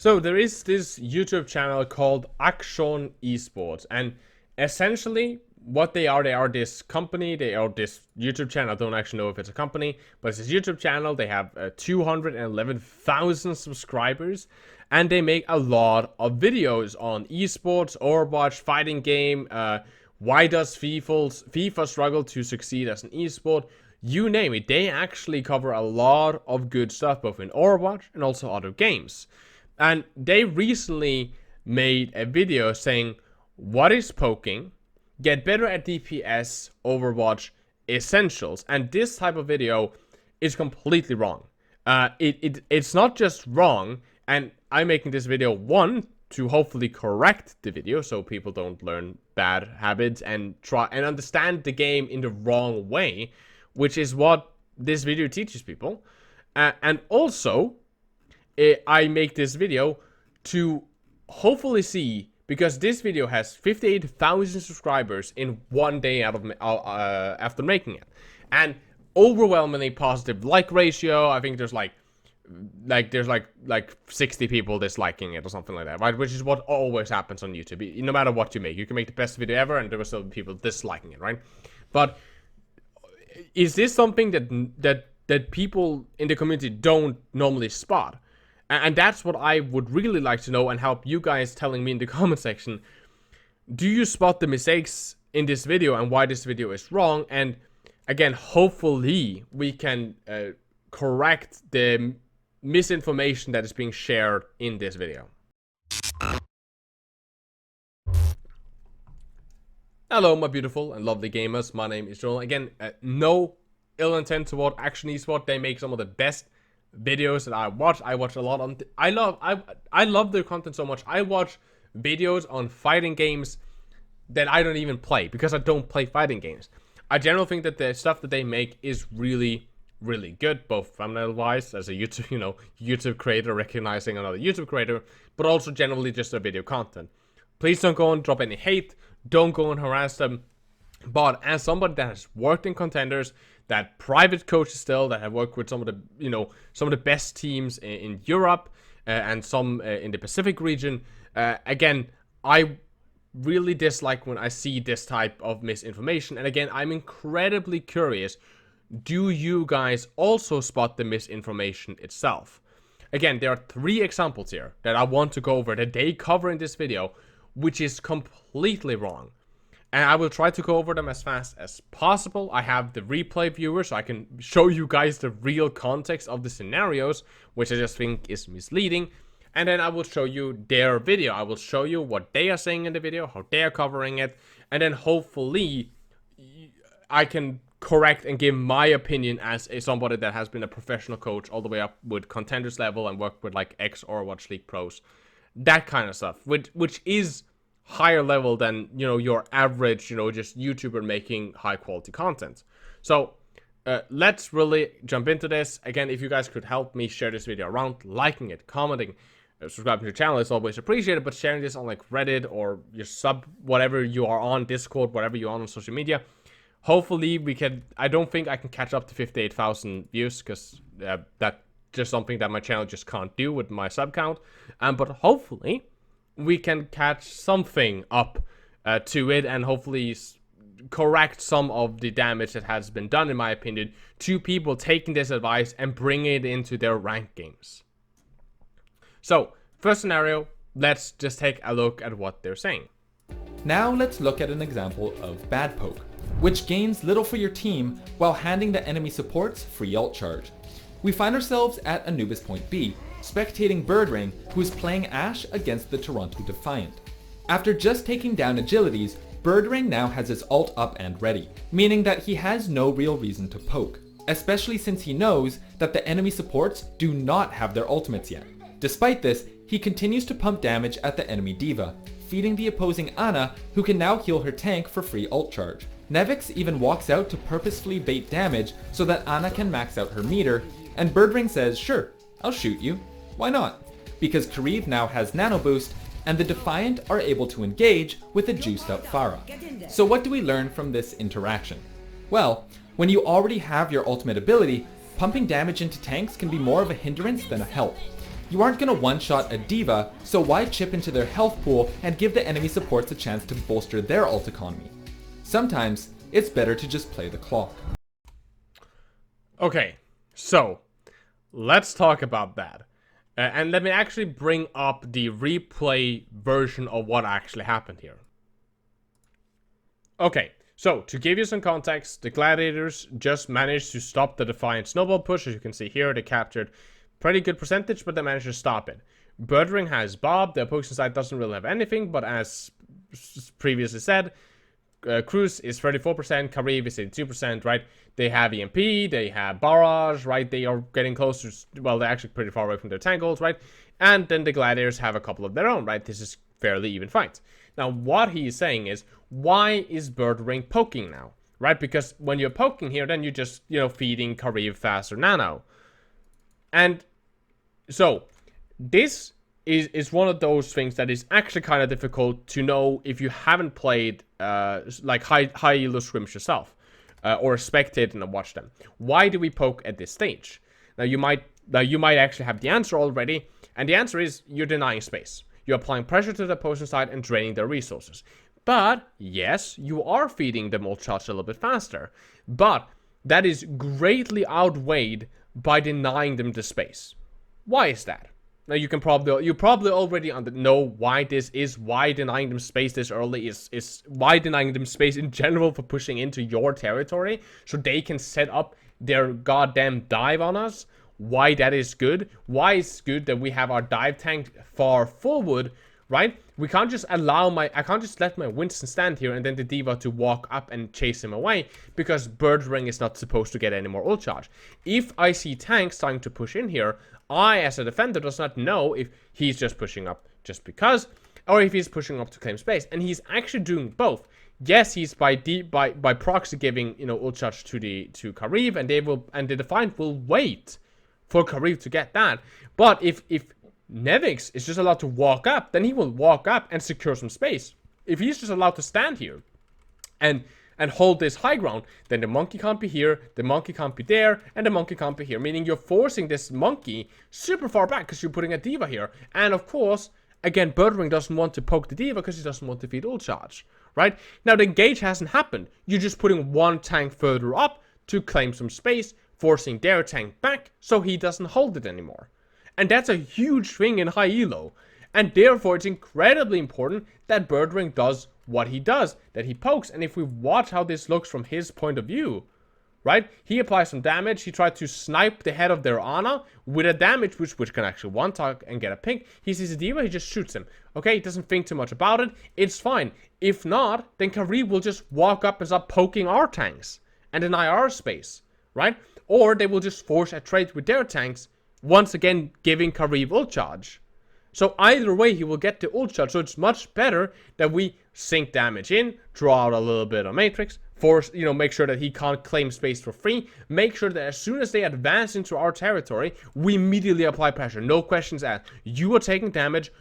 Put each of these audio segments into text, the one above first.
So there is this YouTube channel called Akshon Esports, and essentially what they are this company, they are this YouTube channel. I don't actually know if it's a company, but it's this YouTube channel. They have 211,000 subscribers, and they make a lot of videos on esports, Overwatch, fighting game, why does FIFA struggle to succeed as an esport, you name it. They actually cover a lot of good stuff, both in Overwatch and also other games. And they recently made a video saying, what is poking? Get better at DPS, Overwatch Essentials. And this type of video is completely wrong. It's not just wrong, and I'm making this video, one, to hopefully correct the video so people don't learn bad habits and try and understand the game in the wrong way, which is what this video teaches people. And also, I make this video to hopefully see, because this video has 58,000 subscribers in one day after making it, and overwhelmingly positive like ratio. I think there's like 60 people disliking it or something like that, right? Which is what always happens on YouTube. No matter what you make the best video ever, and there will still be people disliking it, right? But is this something that people in the community don't normally spot? And that's what I would really like to know, and help you guys telling me in the comment section. Do you spot the mistakes in this video and why this video is wrong? And again, hopefully we can correct the misinformation that is being shared in this video. Hello, my beautiful and lovely gamers. My name is Jonal. Again, no ill intent toward Akshon Esports. They make some of the best videos that I watch. I watch a lot on. I love their content so much. I watch videos on fighting games that I don't even play, because I don't play fighting games. I generally think that the stuff that they make is really, really good, both thumbnail wise, as a YouTube creator recognizing another YouTube creator, but also generally just their video content. Please don't go and drop any hate. Don't go and harass them. But as somebody that has worked in contenders, that private coaches still, that have worked with some of the best teams in Europe and some in the Pacific region, again, I really dislike when I see this type of misinformation. And again, I'm incredibly curious, do you guys also spot the misinformation itself? Again, there are 3 examples here that I want to go over that they cover in this video, which is completely wrong. And I will try to go over them as fast as possible. I have the replay viewer, so I can show you guys the real context of the scenarios, which I just think is misleading. And then I will show you their video. I will show you what they are saying in the video, how they are covering it. And then hopefully I can correct and give my opinion as somebody that has been a professional coach all the way up with contenders level and worked with like Overwatch League pros. That kind of stuff, which is higher level than your average just YouTuber making high quality content. So let's really jump into this. Again, if you guys could help me share this video around, liking it, commenting, subscribing to the channel is always appreciated, but sharing this on like Reddit or your whatever you are on, Discord, whatever you're on social media, hopefully we can. I don't think I can catch up to 58,000 views, because that's just something that my channel just can't do with my sub count, but hopefully we can catch something up to it, and hopefully correct some of the damage that has been done, in my opinion, to people taking this advice and bringing it into their ranked games. So, first scenario, let's just take a look at what they're saying. Now let's look at an example of bad poke, which gains little for your team while handing the enemy supports free ult charge. We find ourselves at Anubis Point B, spectating Birdring, who is playing Ashe against the Toronto Defiant. After just taking down Agilities, Birdring now has his ult up and ready, meaning that he has no real reason to poke, especially since he knows that the enemy supports do not have their ultimates yet. Despite this, he continues to pump damage at the enemy D.Va, feeding the opposing Ana, who can now heal her tank for free ult charge. Nevix even walks out to purposefully bait damage so that Ana can max out her meter, and Birdring says, sure, I'll shoot you. Why not? Because Kariv now has nano boost, and the Defiant are able to engage with a juiced up Pharah. So what do we learn from this interaction? Well, when you already have your ultimate ability, pumping damage into tanks can be more of a hindrance than a help. You aren't going to one-shot a D.Va, so why chip into their health pool and give the enemy supports a chance to bolster their ult economy? Sometimes, it's better to just play the clock. Okay, so let's talk about that. And let me actually bring up the replay version of what actually happened here. Okay, so to give you some context, the Gladiators just managed to stop the Defiant snowball push. As you can see here, they captured pretty good percentage, but they managed to stop it. Birdring has Bob. The opposing side doesn't really have anything, but as previously said, Cruz is 34%, Karib is 82%, right? They have EMP, they have Barrage, right? They are getting close to, well, they're actually pretty far away from their tangles, right? And then the Gladiators have a couple of their own, right? This is fairly even fight. Now, what he is saying is, why is Birdring poking now, right? Because when you're poking here, then you're just, feeding Karib faster nano. And so, this is one of those things that is actually kind of difficult to know if you haven't played like high elo scrims yourself or spectated and watched them. Why do we poke at this stage? Now you might actually have the answer already, and the answer is you're denying space. You're applying pressure to the opposing side and draining their resources. But yes, you are feeding them ult charge a little bit faster, but that is greatly outweighed by denying them the space. Why is that? Now you probably already know why this is, why denying them space this early is why denying them space in general for pushing into your territory so they can set up their goddamn dive on us. Why that is good. Why it's good that we have our dive tank far forward, right? We can't just I can't just let my Winston stand here and then the D.Va to walk up and chase him away because Birdring is not supposed to get any more ult charge. If I see tanks trying to push in here, I, as a defender, does not know if he's just pushing up just because, or if he's pushing up to claim space. And he's actually doing both. Yes, he's by proxy giving ult charge to Karib, and the Defiant will wait for Karib to get that. But if Nevix is just allowed to walk up, then he will walk up and secure some space. If he's just allowed to stand here and hold this high ground, then the monkey can't be here, the monkey can't be there, and the monkey can't be here. Meaning you're forcing this monkey super far back because you're putting a D.Va here. And of course, again, Birdring doesn't want to poke the D.Va because he doesn't want to feed ult charge, right? Now the engage hasn't happened. You're just putting one tank further up to claim some space, forcing their tank back so he doesn't hold it anymore. And that's a huge thing in high elo. And therefore, it's incredibly important that Birdring does what he does, that he pokes. And if we watch how this looks from his point of view, right? He applies some damage. He tried to snipe the head of their Ana with a damage which can actually one-tug and get a ping. He sees a D.Va, he just shoots him. Okay, he doesn't think too much about it. It's fine. If not, then Karib will just walk up and start poking our tanks and deny our space, right? Or they will just force a trade with their tanks, once again giving Karib ult charge. So either way, he will get the ult charge. So it's much better that we sink damage in, draw out a little bit of matrix, force, make sure that he can't claim space for free. Make sure that as soon as they advance into our territory, we immediately apply pressure. No questions asked. You are taking damage.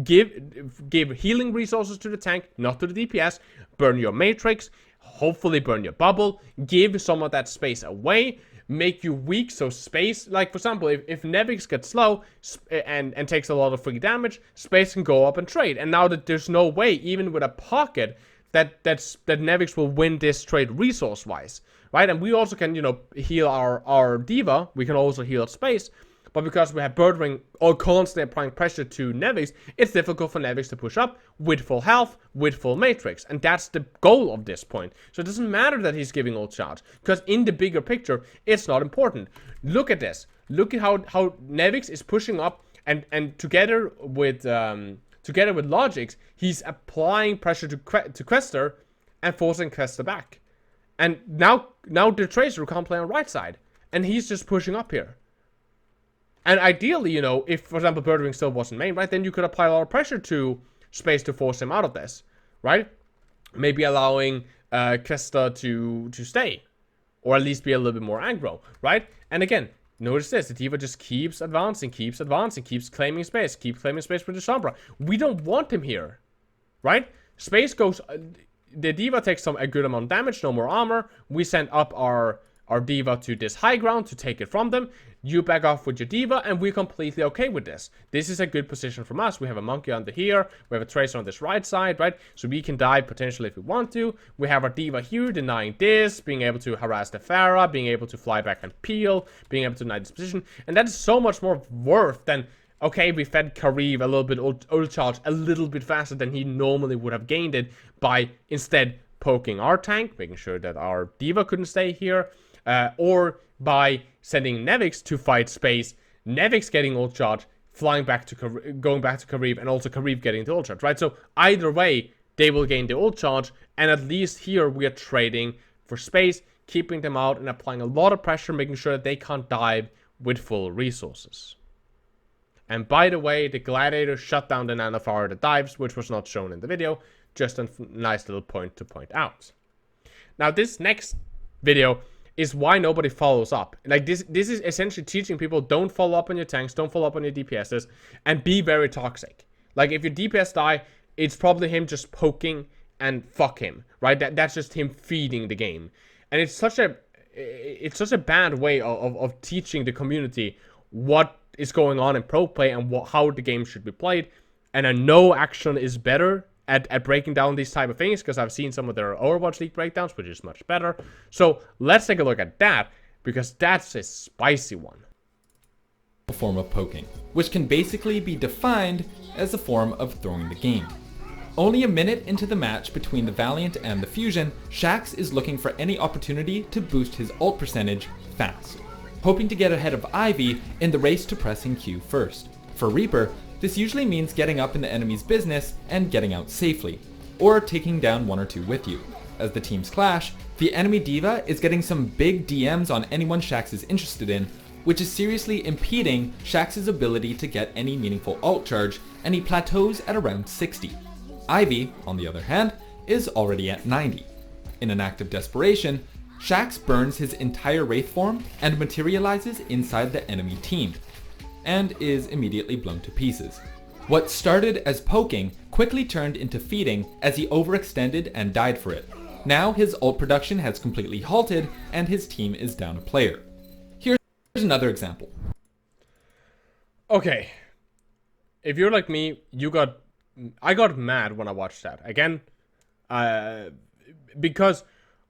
Give healing resources to the tank, not to the DPS. Burn your matrix. Hopefully burn your bubble. Give some of that space away. Make you weak, so space, like for example, if Nevix gets slow and takes a lot of free damage, space can go up and trade. And now that there's no way, even with a pocket, that Nevix will win this trade resource wise, right? And we also can heal our D.Va. We can also heal space, but because we have Birdring all constantly applying pressure to Nevix, it's difficult for Nevix to push up with full health, with full matrix. And that's the goal of this point. So it doesn't matter that he's giving ult charge, because in the bigger picture, it's not important. Look at this. Look at how Nevix is pushing up, and together with Logix, he's applying pressure to Quester and forcing Quester back. And now the Tracer can't play on right side, and he's just pushing up here. And ideally, if, for example, Birdring still wasn't main, right, then you could apply a lot of pressure to space to force him out of this, right? Maybe allowing Questa to stay, or at least be a little bit more aggro, right? And again, notice this, the D.Va just keeps advancing, keeps claiming space with the Sombra. We don't want him here, right? Space goes, the D.Va takes a good amount of damage, no more armor. We send up our our D.Va to this high ground to take it from them. You back off with your D.Va, and we're completely okay with this. This is a good position from us. We have a monkey under here. We have a tracer on this right side, right? So we can dive potentially if we want to. We have our D.Va here denying this, being able to harass the Pharah, being able to fly back and peel, being able to deny this position. And that is so much more worth than, okay, we fed Kareev a little bit ult charge a little bit faster than he normally would have gained it by instead poking our tank, making sure that our D.Va couldn't stay here, or by sending Nevix to fight space, Nevix getting ult charge, flying back to going back to Kareev, and also Kareev getting the ult charge, right? So either way, they will gain the ult charge, and at least here we are trading for space, keeping them out and applying a lot of pressure, making sure that they can't dive with full resources. And by the way, the Gladiator shut down the Nanofire that dives, which was not shown in the video. Just a nice little point to point out. Now, this next video is why nobody follows up. Like, this is essentially teaching people, don't follow up on your tanks, don't follow up on your DPSs, and be very toxic. Like, if your DPS die, it's probably him just poking and fuck him, right? That's just him feeding the game. And it's such a bad way of teaching the community what is going on in pro play and how the game should be played. And I know Akshon is better at breaking down these type of things, because I've seen some of their Overwatch League breakdowns, which is much better. So let's take a look at that, because that's a spicy one. Form of poking, which can basically be defined as a form of throwing the game. Only a minute into the match between the Valiant and the Fusion, Shaxx is looking for any opportunity to boost his ult percentage fast, hoping to get ahead of Ivy in the race to pressing Q first. For Reaper, this usually means getting up in the enemy's business and getting out safely, or taking down one or two with you. As the teams clash, the enemy D.Va is getting some big DMs on anyone Shaxx is interested in, which is seriously impeding Shaxx's ability to get any meaningful ult charge, and he plateaus at around 60. Ivy, on the other hand, is already at 90. In an act of desperation, Shaxx burns his entire Wraith form and materializes inside the enemy team, and is immediately blown to pieces. What started as poking quickly turned into feeding as he overextended and died for it. Now his ult production has completely halted and his team is down a player. Here's another example. Okay, if you're like me, I got mad when I watched that. Again, because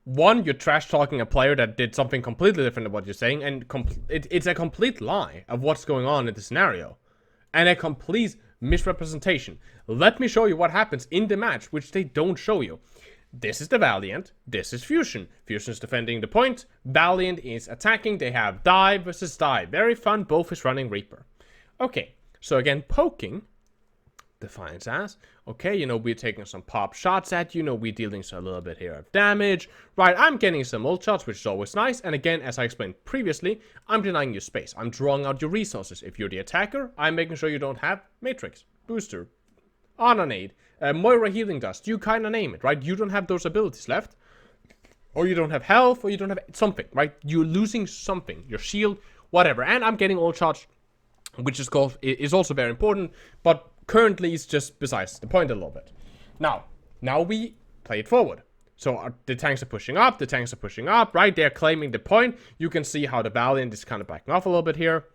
one, you're trash talking a player that did something completely different than what you're saying, and it's a complete lie of what's going on in the scenario, and a complete misrepresentation. Let me show you what happens in the match, which they don't show you. This is the Valiant, this is Fusion. Fusion's defending the point, Valiant is attacking, they have dive versus dive. Very fun, both is running Reaper. Okay, so again, poking defines as, okay, you know, we're taking some pop shots at you, we're dealing a little bit here of damage, right? I'm getting some ult shots, which is always nice, and again, as I explained previously, I'm denying you space. I'm drawing out your resources. If you're the attacker, I'm making sure you don't have Matrix, Booster, Anonade, Moira Healing Dust, you kind of name it, right? You don't have those abilities left, or you don't have health, or you don't have something, right? You're losing something, your shield, whatever, and I'm getting ult shots, which is also very important, but currently it's just besides the point a little bit. Now we play it forward. So the tanks are pushing up, right? They're claiming the point. You can see how the Valiant is kind of backing off a little bit here,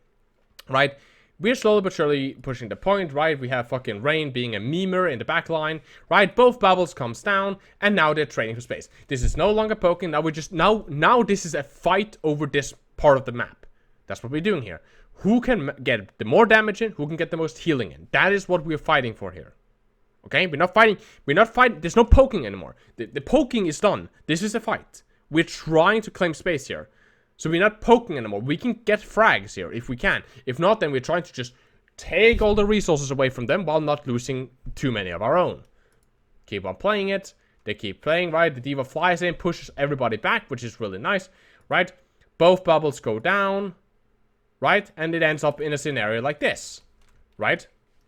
right? We're slowly but surely pushing the point, right? We have fucking Rain being a memer in the back line, right? Both bubbles comes down, and now they're trading for space. This is no longer poking. Now we're just, now this is a fight over this part of the map. That's what we're doing here. Who can get the more damage in? Who can get the most healing in? That is what we're fighting for here. Okay? We're not fighting. There's no poking anymore. The poking is done. This is a fight. We're trying to claim space here. So we're not poking anymore. We can get frags here if we can. If not, then we're trying to just take all the resources away from them while not losing too many of our own. Keep on playing it. They keep playing, right? The D.Va flies in, pushes everybody back, which is really nice, right? Both bubbles go down, right? And it ends up in a scenario like this, right?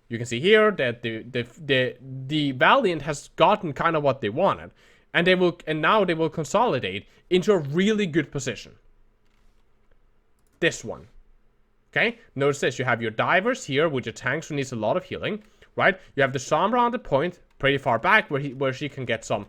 You can see here that the Valiant has gotten kind of what they wanted, and now they will consolidate into a really good position. This one. Okay? Notice this. You have your divers here with your tanks who needs a lot of healing, right? You have the Sombra on the point, pretty far back, where she can get some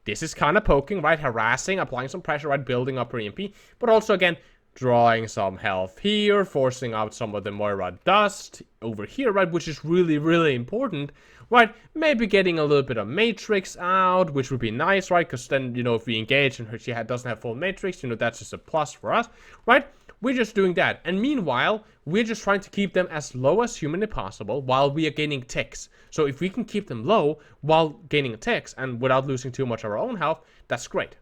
this is kind of poking, right? Harassing, applying some pressure, right? Building up her EMP. But also, again, drawing some health here, forcing out some of the Moira dust over here, right? Which is really, really important, right? Maybe getting a little bit of Matrix out, which would be nice, right? Because then, you know, if we engage and she doesn't have full Matrix, you know, that's just a plus for us, right? We're just doing that. And meanwhile, we're just trying to keep them as low as humanly possible while we are gaining ticks. So if we can keep them low while gaining ticks and without losing too much of our own health, that's great,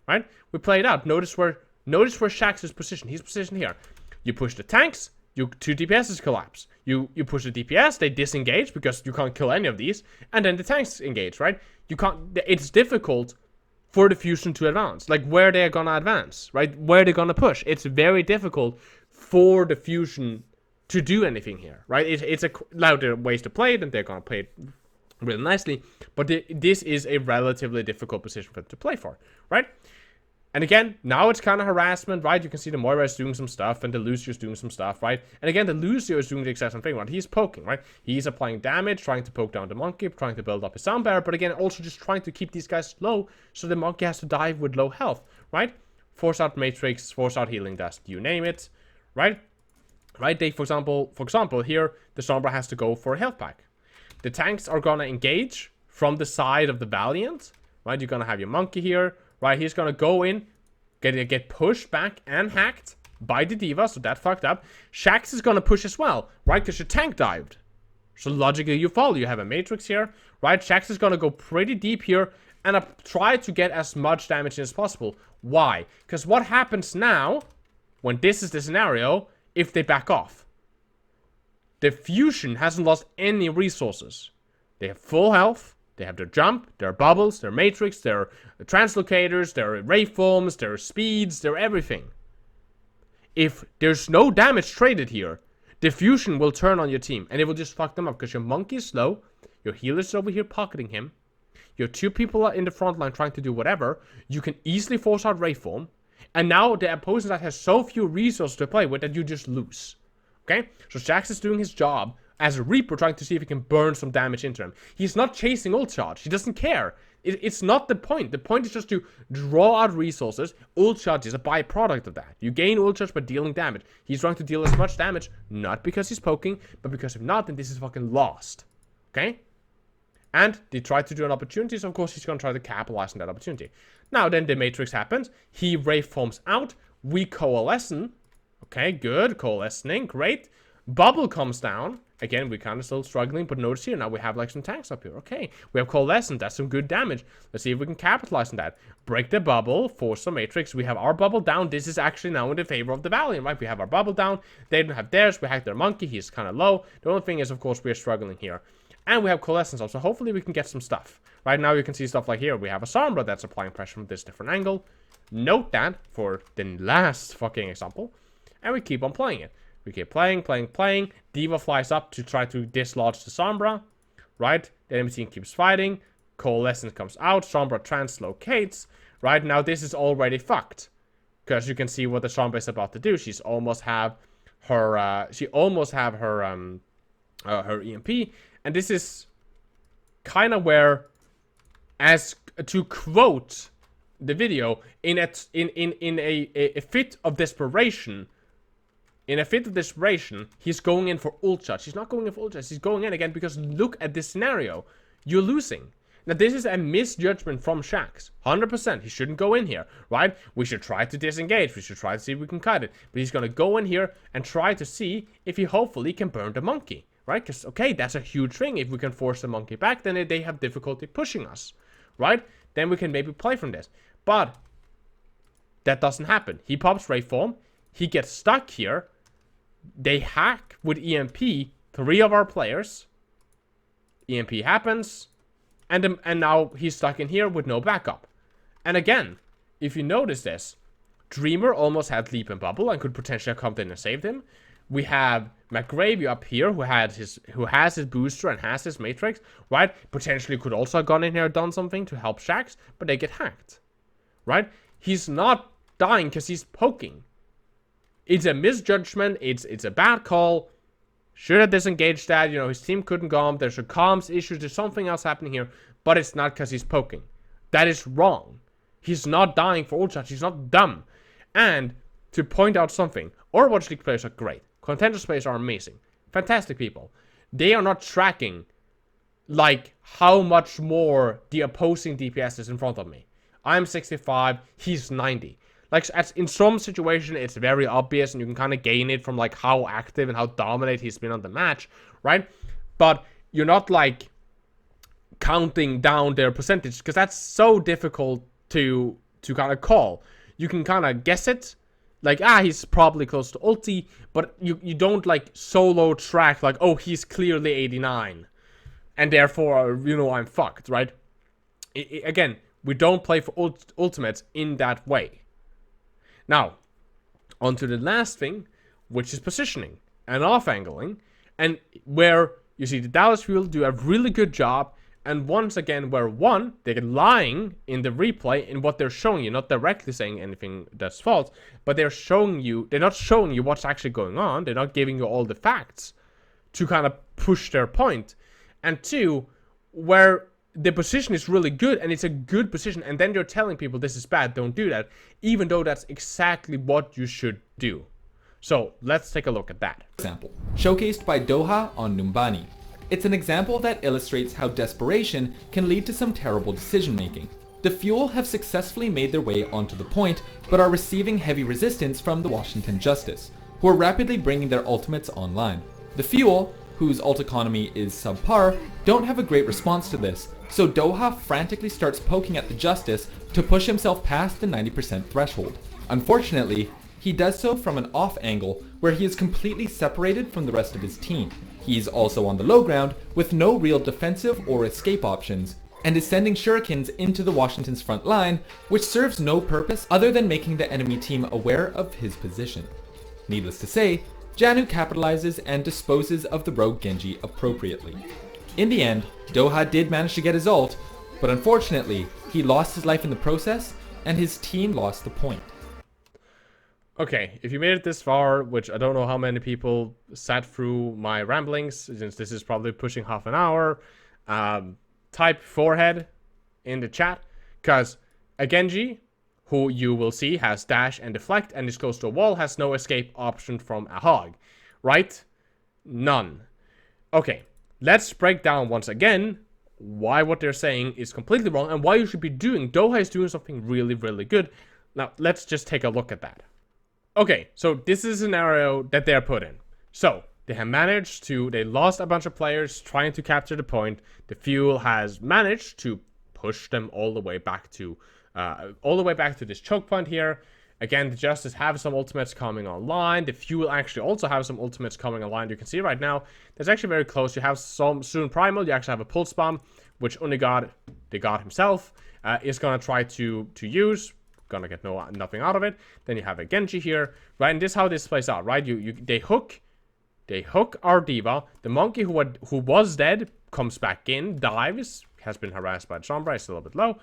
right? We play it out. Notice where Shaxx is positioned. He's positioned here. You push the tanks, two DPSs collapse. You push the DPS, they disengage because you can't kill any of these, and then the tanks engage, right? You can't. It's difficult for the fusion to advance, like where they're gonna advance, right? Where they're gonna push. It's very difficult for the fusion to do anything here, right? It's a louder ways to play it, and they're gonna play it really nicely, but this is a relatively difficult position for them to play for, right? And again, now it's kind of harassment, right? You can see the Moira is doing some stuff, and the Lucio is doing some stuff, right? And again, the Lucio is doing the exact same thing, right? He's poking, right? He's applying damage, trying to poke down the monkey, trying to build up his sound barrier, but again, also just trying to keep these guys low, so the monkey has to dive with low health, right? Force out Matrix, force out healing dust, you name it, right? Right? They, for example, here, the Sombra has to go for a health pack. The tanks are gonna engage from the side of the Valiant, right? You're gonna have your monkey here, right? He's gonna go in, get pushed back and hacked by the D.Va, so that fucked up. Shaxx is gonna push as well, right? Because your tank dived. So logically, you follow. You have a Matrix here, right? Shaxx is gonna go pretty deep here and try to get as much damage in as possible. Why? Because what happens now, when this is the scenario, if they back off? The fusion hasn't lost any resources. They have full health. They have their jump, their bubbles, their matrix, their translocators, their waveforms, their speeds, their everything. If there's no damage traded here, the fusion will turn on your team and it will just fuck them up because your monkey is slow, your healer's over here pocketing him, your two people are in the front line trying to do whatever, you can easily force out waveform, and now the opposing side has so few resources to play with that you just lose. Okay? So Shaxx is doing his job as a Reaper, trying to see if he can burn some damage into him. He's not chasing ult charge. He doesn't care. It's not the point. The point is just to draw out resources. Ult charge is a byproduct of that. You gain ult charge by dealing damage. He's trying to deal as much damage, not because he's poking, but because if not, then this is fucking lost. Okay? And they try to do an opportunity, so of course he's going to try to capitalize on that opportunity. Now then the Matrix happens. He waveforms out. We coalescing. Okay, good. Coalescing. Great. Bubble comes down. Again, we're kind of still struggling, but notice here, now we have like some tanks up here. Okay, we have coalescent, that's some good damage. Let's see if we can capitalize on that. Break the bubble, force some Matrix. We have our bubble down. This is actually now in the favor of the Valiant, right? We have our bubble down. They don't have theirs. We hack their monkey. He's kind of low. The only thing is, of course, we're struggling here. And we have coalescence also. Hopefully we can get some stuff. Right now you can see stuff like here. We have a Sombra that's applying pressure from this different angle. Note that for the last fucking example. And we keep on playing it. We keep playing. D.Va flies up to try to dislodge the Sombra, right? The enemy team keeps fighting. Coalescence comes out. Sombra translocates. Right now, this is already fucked, because you can see what the Sombra is about to do. She's almost have her. Her EMP, and this is kind of where, as to quote the video, in a fit of desperation. In a fit of desperation, he's going in for ult charge. He's not going in for ult charge. He's going in again because look at this scenario. You're losing. Now, this is a misjudgment from Shaxx. 100%. He shouldn't go in here, right? We should try to disengage. We should try to see if we can cut it. But he's going to go in here and try to see if he hopefully can burn the monkey, right? Because, okay, that's a huge thing. If we can force the monkey back, then they have difficulty pushing us, right? Then we can maybe play from this. But that doesn't happen. He pops waveform. He gets stuck here. They hack with EMP 3 of our players. EMP happens. And now he's stuck in here with no backup. And again, if you notice this, Dreamer almost had Leap and Bubble and could potentially have come in and saved him. We have McGravy up here who has his booster and has his Matrix, right? Potentially could also have gone in here and done something to help Shaxx, but they get hacked, right? He's not dying because he's poking. It's a misjudgment. It's a bad call. Should have disengaged that. You know, his team couldn't go. There's a comms issue. There's something else happening here. But it's not because he's poking. That is wrong. He's not dying for ult charge. He's not dumb. And to point out something, Overwatch League players are great. Contenders players are amazing. Fantastic people. They are not tracking like how much more the opposing DPS is in front of me. I'm 65, he's 90. Like, in some situation, it's very obvious, and you can kind of gain it from like how active and how dominant he's been on the match, right? But you're not like counting down their percentage, because that's so difficult to kind of call. You can kind of guess it, like, he's probably close to ulti, but you don't like solo track like, oh, he's clearly 89, and therefore, I'm fucked, right? Again, we don't play for ultimates in that way. Now, on to the last thing, which is positioning and off-angling, and where you see the Dallas Fuel do a really good job, and once again, where one, they're lying in the replay in what they're showing you, not directly saying anything that's false, but they're not showing you what's actually going on, they're not giving you all the facts to kind of push their point. And two, where the position is really good, and it's a good position, and then you're telling people this is bad, don't do that, even though that's exactly what you should do. So let's take a look at that. Example, showcased by Doha on Numbani. It's an example that illustrates how desperation can lead to some terrible decision making. The Fuel have successfully made their way onto the point, but are receiving heavy resistance from the Washington Justice, who are rapidly bringing their ultimates online. The Fuel, whose ult economy is subpar, don't have a great response to this, so Doha frantically starts poking at the Justice to push himself past the 90% threshold. Unfortunately, he does so from an off angle where he is completely separated from the rest of his team. He's also on the low ground with no real defensive or escape options, and is sending shurikens into the Washington's front line, which serves no purpose other than making the enemy team aware of his position. Needless to say, Janu capitalizes and disposes of the rogue Genji appropriately. In the end, Doha did manage to get his ult, but unfortunately, he lost his life in the process, and his team lost the point. Okay, if you made it this far, which I don't know how many people sat through my ramblings, since this is probably pushing half an hour, type forehead in the chat, because a Genji, who you will see has dash and deflect and is close to a wall, has no escape option from a hog, right? None. Okay, let's break down once again why what they're saying is completely wrong and why you should be doing. Doha is doing something really, really good. Now, let's just take a look at that. Okay, so this is a scenario that they're put in. So, they have managed to, they lost a bunch of players trying to capture the point. The Fuel has managed to push them all the way back to this choke point here. Again, the Justice have some ultimates coming online. The Fuel actually also have some ultimates coming online. You can see right now, that's actually very close. You have some soon Primal. You actually have a Pulse Bomb, which only the God himself, is going to try to use. Gonna get nothing out of it. Then you have a Genji here, right? And this is how this plays out, right? They hook our diva. The monkey who was dead comes back in, dives, has been harassed by the Sombra, is a little bit low.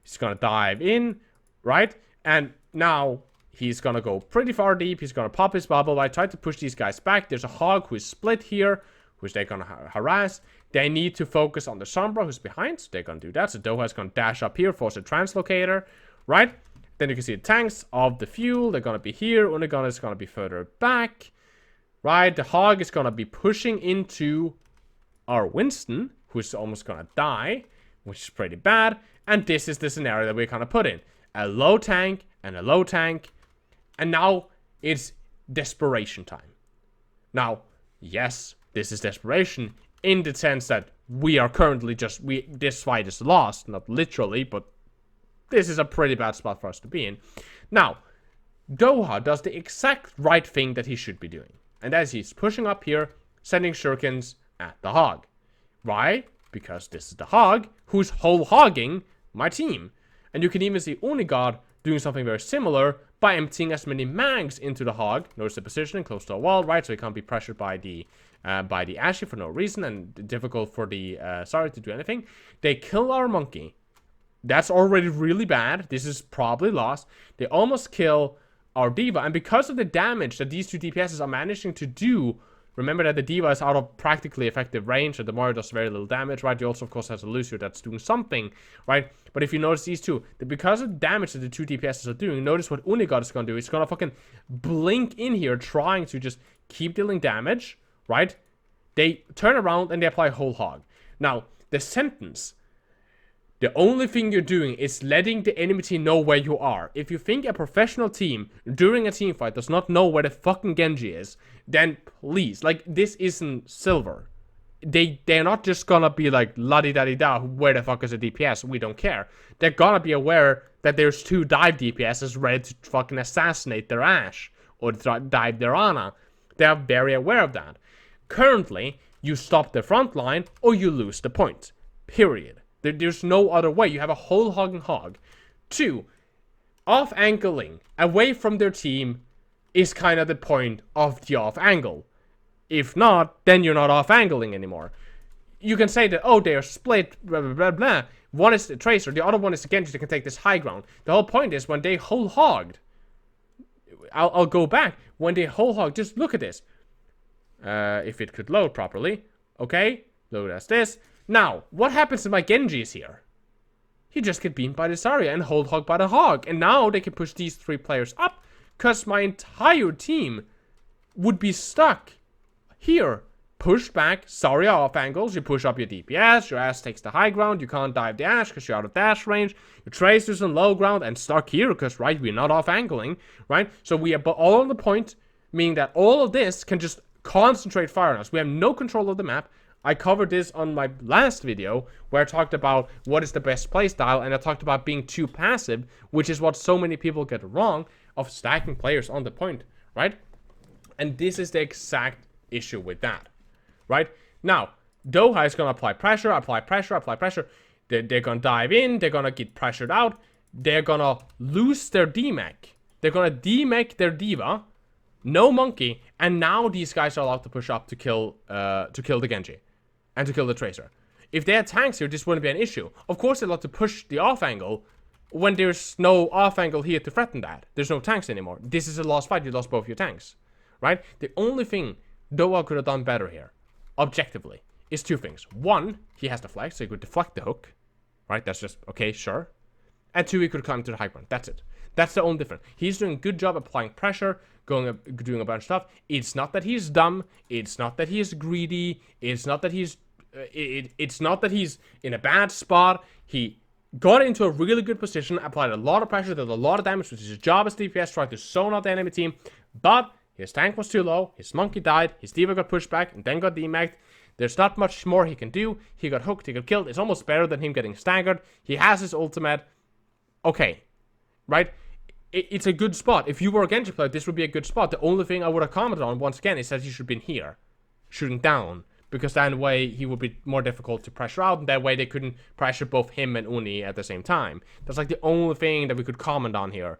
He's gonna dive in, right? And now he's gonna go pretty far deep. He's gonna pop his bubble. I try to push these guys back. There's a hog who is split here, which they're gonna harass. They need to focus on the Sombra who's behind, so they're gonna do that. So Doha is gonna dash up here, force a translocator, right? Then you can see the tanks of the Fuel. They're going to be here. Unigon is going to be further back. Right? The Hog is going to be pushing into our Winston, who's almost going to die, which is pretty bad. And this is the scenario that we're kind of put in. A low tank and a low tank. And now it's desperation time. Now, yes, this is desperation in the sense that we are currently this fight is lost. Not literally, but this is a pretty bad spot for us to be in. Now, Doha does the exact right thing that he should be doing. And as he's pushing up here, sending shurikens at the Hog. Why? Because this is the Hog who's whole hogging my team. And you can even see Unigod doing something very similar by emptying as many mags into the Hog. Notice the positioning close to a wall, right? So he can't be pressured by the Ashy for no reason, and difficult for the Sorry to do anything. They kill our monkey. That's already really bad. This is probably lost. They almost kill our diva. And because of the damage that these two DPSs are managing to do Remember that the D.Va is out of practically effective range, and the Mario does very little damage, right? You also, of course, has a Lucio that's doing something, right? But if you notice these two, because of the damage that the two DPSs are doing, notice what Unigod is going to do. It's going to fucking blink in here, trying to just keep dealing damage, right? They turn around and they apply Whole Hog. Now, the sentence... The only thing you're doing is letting the enemy team know where you are. If you think a professional team during a team fight does not know where the fucking Genji is, then please, like, this isn't Silver. They're not just gonna be like, la-di-da-di-da, where the fuck is the DPS? We don't care. They're gonna be aware that there's two dive DPSs ready to fucking assassinate their Ashe or dive their Ana. They are very aware of that. Currently, you stop the front line or you lose the point. Period. There's no other way. You have a whole hog and hog. 2, off-angling away from their team is kind of the point of the off-angle. If not, then you're not off-angling anymore. You can say that, oh, they are split, blah, blah, blah, blah. One is the Tracer, the other one is the Genji that can take this high ground. The whole point is when they whole hogged, I'll go back. When they whole hogged, just look at this. If it could load properly. Okay, load as this. Now, what happens if my Genji is here? He just get beamed by the Zarya and hold hog by the hog. And now they can push these 3 players up. Because my entire team would be stuck here. Push back, Zarya off angles. You push up your DPS. Your Ashe takes the high ground. You can't dive the Ashe because you're out of dash range. Your Tracer's on low ground and stuck here because, right, we're not off angling. Right? So we are all on the point. Meaning that all of this can just concentrate fire on us. We have no control of the map. I covered this on my last video where I talked about what is the best playstyle, and I talked about being too passive, which is what so many people get wrong, of stacking players on the point, right? And this is the exact issue with that, right? Now, Doha is going to apply pressure, apply pressure, apply pressure. They're going to dive in, they're going to get pressured out, they're going to lose their D-Mech. They're going to D-Mech their D.Va, no monkey, and now these guys are allowed to push up to kill the Genji. And to kill the Tracer. If they had tanks here, this wouldn't be an issue. Of course, they'd love to push the off angle when there's no off angle here to threaten that. There's no tanks anymore. This is a lost fight. You lost both your tanks. Right? The only thing Doha could have done better here, objectively, is 2 things. 1, he has the flag, so he could deflect the hook. Right? That's just, okay, sure. And 2, he could climb to the high ground. That's it. That's the only difference. He's doing a good job applying pressure, doing a bunch of stuff. It's not that he's dumb. It's not that he's greedy. It's not that he's it's not that he's in a bad spot. He got into a really good position, applied a lot of pressure, did a lot of damage, which is his job as DPS, trying to zone out the enemy team. But his tank was too low. His monkey died. His D.Va got pushed back and then got DMA'd. There's not much more he can do. He got hooked. He got killed. It's almost better than him getting staggered. He has his ultimate. Okay, right? It's a good spot. If you were a Genji player, this would be a good spot. The only thing I would have commented on, once again, is that he should have been here, shooting down. Because that way, he would be more difficult to pressure out, and that way they couldn't pressure both him and Uni at the same time. That's like the only thing that we could comment on here.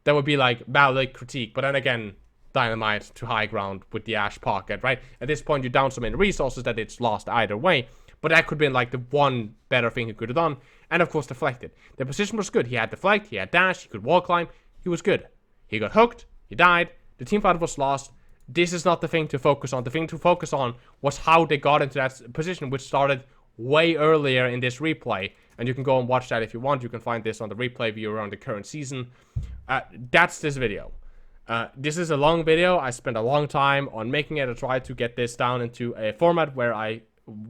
That would be like valid critique, but then again, Dynamite to high ground with the Ashe pocket, right? At this point, you're down so many resources that it's lost either way. But that could have been like the one better thing he could have done. And of course, deflected. The position was good. He had deflect, he had dash, he could wall climb. He was good. He got hooked, he died, the team fight was lost. This is not the thing to focus on. The thing to focus on was how they got into that position, which started way earlier in this replay. And you can go and watch that if you want. You can find this on the replay viewer on the current season. That's this video. This is a long video. I spent a long time on making it. I tried to get this down into a format where I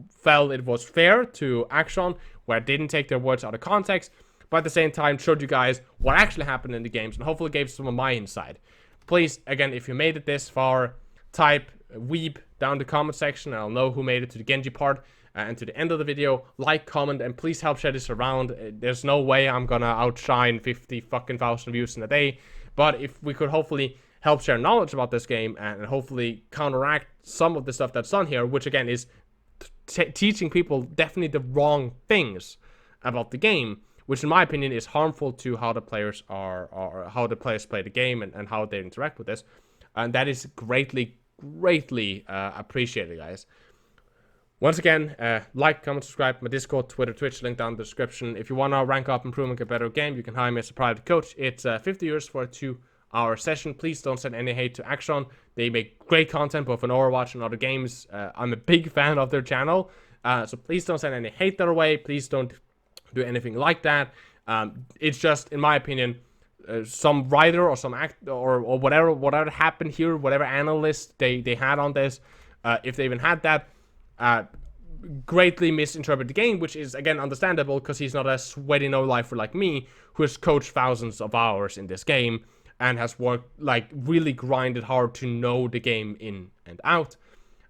felt it was fair to Akshon, where I didn't take their words out of context, but at the same time showed you guys what actually happened in the games and hopefully gave some of my insight. Please, again, if you made it this far, type weeb down in the comment section and I'll know who made it to the Genji part and to the end of the video. Like, comment, and please help share this around. There's no way I'm gonna outshine 50 fucking thousand views in a day, but if we could hopefully help share knowledge about this game and hopefully counteract some of the stuff that's done here, which again is teaching people definitely the wrong things about the game, which in my opinion is harmful to how the players are, or how the players play the game and how they interact with this. And that is greatly appreciated, guys. Once again, like, comment, subscribe, my Discord, Twitter, Twitch, link down in the description. If you want to rank up, improve, and get better game, you can hire me as a private coach. It's 50 euros for a 2 our session. Please don't send any hate to Akshon. They make great content both on Overwatch and other games. I'm a big fan of their channel. So please don't send any hate their way. Please don't do anything like that. It's just, in my opinion, some writer or some act or whatever happened here, whatever analyst they had on this, if they even had that, greatly misinterpreted the game, which is again understandable because he's not a sweaty no-lifer like me, who has coached thousands of hours in this game and has worked, like, really grinded hard to know the game in and out.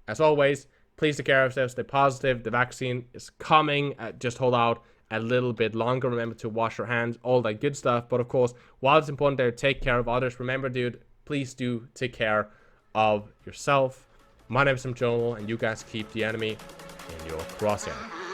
As always, please take care of yourselves, stay positive, the vaccine is coming, just hold out a little bit longer, remember to wash your hands, all that good stuff. But of course, while it's important there, take care of others, remember, dude, please do take care of yourself. My name is Jonal, and you guys keep the enemy in your crosshair.